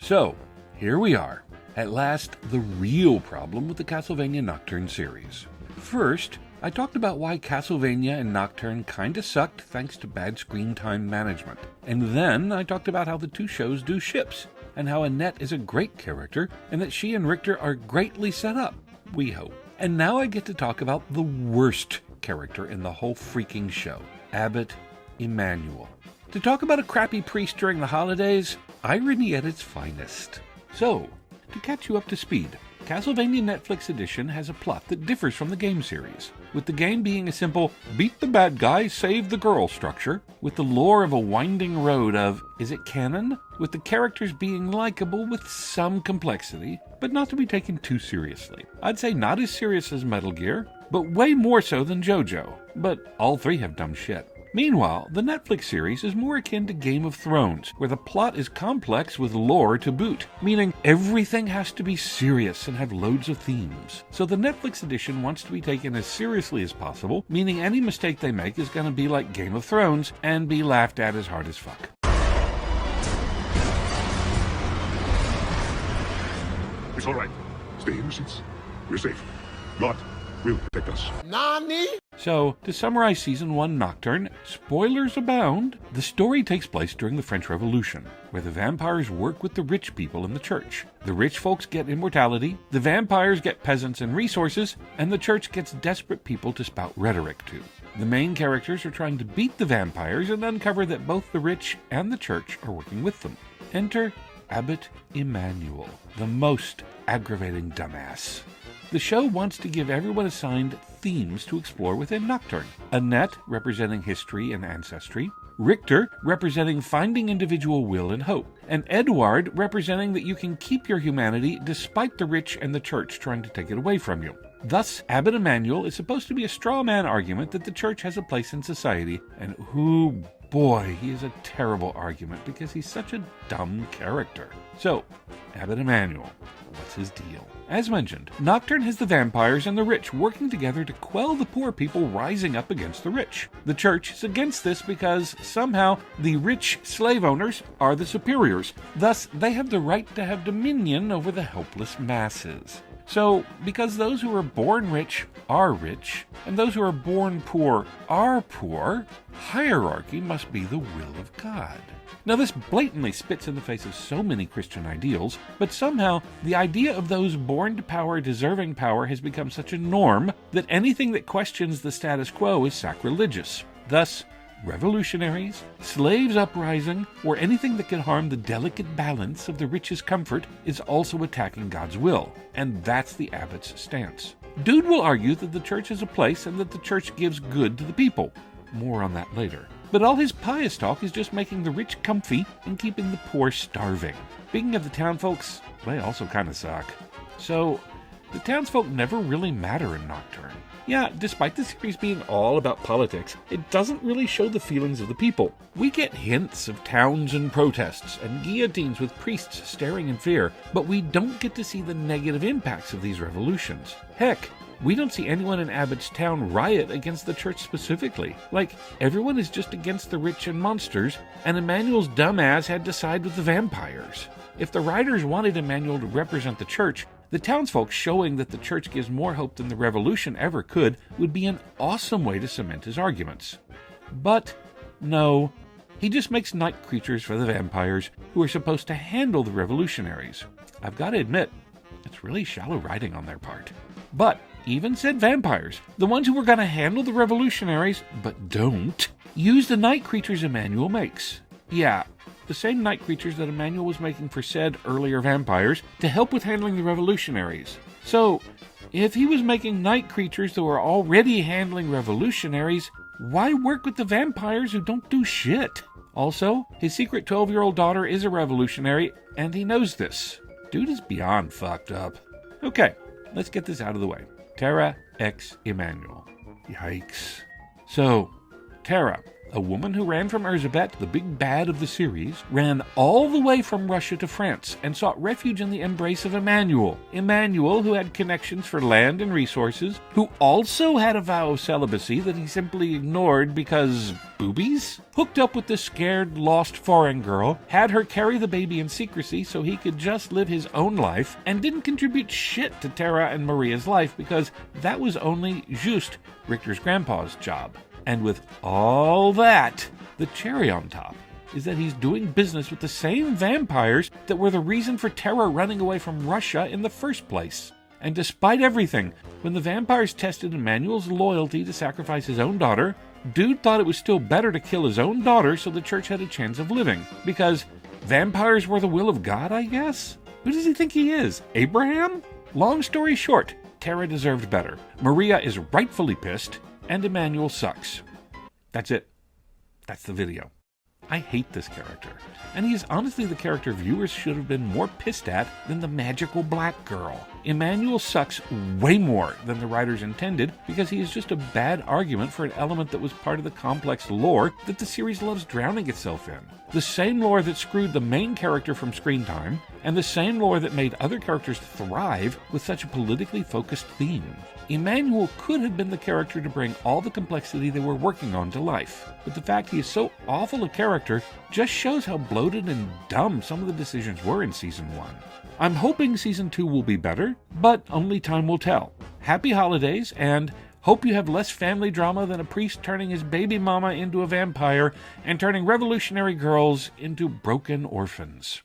So, here we are. At last, the real problem with the Castlevania Nocturne series. First, I talked about why Castlevania and Nocturne kinda sucked thanks to bad screen time management. And then I talked about how the two shows do ships, and how Annette is a great character, and that she and Richter are greatly set up, we hope. And now I get to talk about the worst character in the whole freaking show, Abbot Emmanuel. To talk about a crappy priest during the holidays, irony at its finest. So, to catch you up to speed, Castlevania Netflix Edition has a plot that differs from the game series, with the game being a simple beat the bad guy, save the girl structure, with the lore of a winding road of, is it canon? With the characters being likable with some complexity, but not to be taken too seriously. I'd say not as serious as Metal Gear, but way more so than JoJo, but all three have dumb shit. Meanwhile, the Netflix series is more akin to Game of Thrones, where the plot is complex with lore to boot, meaning everything has to be serious and have loads of themes. So the Netflix edition wants to be taken as seriously as possible, meaning any mistake they make is going to be like Game of Thrones and be laughed at as hard as fuck. It's all right. Stay in your seats. We're safe. God will protect us. Nani? So, to summarize Season 1 Nocturne, spoilers abound. The story takes place during the French Revolution, where the vampires work with the rich people in the church. The rich folks get immortality, the vampires get peasants and resources, and the church gets desperate people to spout rhetoric to. The main characters are trying to beat the vampires and uncover that both the rich and the church are working with them. Enter Abbot Emmanuel, the most aggravating dumbass. The show wants to give everyone assigned themes to explore within Nocturne. Annette, representing history and ancestry. Richter, representing finding individual will and hope. And Edward, representing that you can keep your humanity despite the rich and the church trying to take it away from you. Thus, Abbot Emmanuel is supposed to be a straw man argument that the church has a place in society, and boy, he is a terrible argument because he's such a dumb character. So, Abbot Emmanuel, what's his deal? As mentioned, Nocturne has the vampires and the rich working together to quell the poor people rising up against the rich. The church is against this because somehow the rich slave owners are the superiors. Thus, they have the right to have dominion over the helpless masses. So, because those who are born rich are rich, and those who are born poor are poor, hierarchy must be the will of God. Now, this blatantly spits in the face of so many Christian ideals, but somehow the idea of those born to power deserving power has become such a norm that anything that questions the status quo is sacrilegious. Thus, revolutionaries, slaves uprising, or anything that can harm the delicate balance of the rich's comfort is also attacking God's will, and that's the abbot's stance. Dude will argue that the church is a place and that the church gives good to the people. More on that later. But all his pious talk is just making the rich comfy and keeping the poor starving. Speaking of the townfolks, they also kind of suck. So, the townsfolk never really matter in Nocturne. Yeah, despite the series being all about politics, it doesn't really show the feelings of the people. We get hints of towns and protests, and guillotines with priests staring in fear, but we don't get to see the negative impacts of these revolutions. Heck, we don't see anyone in Abbott's town riot against the church specifically. Like, everyone is just against the rich and monsters, and Emmanuel's dumbass had to side with the vampires. If the writers wanted Emmanuel to represent the church, the townsfolk showing that the church gives more hope than the revolution ever could would be an awesome way to cement his arguments. But, no, he just makes night creatures for the vampires who are supposed to handle the revolutionaries. I've got to admit, it's really shallow writing on their part. But, even said vampires, the ones who were going to handle the revolutionaries, but don't, use the night creatures Emmanuel makes. Yeah, the same night creatures that Emmanuel was making for said earlier vampires to help with handling the revolutionaries. So, if he was making night creatures that were already handling revolutionaries, why work with the vampires who don't do shit? Also, his secret 12-year-old daughter is a revolutionary, and he knows this. Dude is beyond fucked up. Okay, let's get this out of the way. Tera x Emmanuel. Yikes. So, Tera, a woman who ran from Elizabeth, the big bad of the series, ran all the way from Russia to France and sought refuge in the embrace of Emmanuel. Emmanuel, who had connections for land and resources, who also had a vow of celibacy that he simply ignored because boobies? Hooked up with the scared, lost foreign girl, had her carry the baby in secrecy so he could just live his own life, and didn't contribute shit to Tera and Maria's life because that was only Just, Richter's grandpa's job. And with all that, the cherry on top is that he's doing business with the same vampires that were the reason for Tera running away from Russia in the first place. And despite everything, when the vampires tested Emmanuel's loyalty to sacrifice his own daughter, dude thought it was still better to kill his own daughter so the church had a chance of living. Because vampires were the will of God, I guess? Who does he think he is? Abraham? Long story short, Tera deserved better. Maria is rightfully pissed, and Emmanuel sucks. That's it. That's the video. I hate this character, and he is honestly the character viewers should have been more pissed at than the magical black girl. Emmanuel sucks way more than the writers intended because he is just a bad argument for an element that was part of the complex lore that the series loves drowning itself in. The same lore that screwed the main character from screen time, and the same lore that made other characters thrive with such a politically focused theme. Emmanuel could have been the character to bring all the complexity they were working on to life, but the fact he is so awful a character just shows how bloated and dumb some of the decisions were in Season 1. I'm hoping Season 2 will be better, but only time will tell. Happy holidays, and hope you have less family drama than a priest turning his baby mama into a vampire and turning revolutionary girls into broken orphans.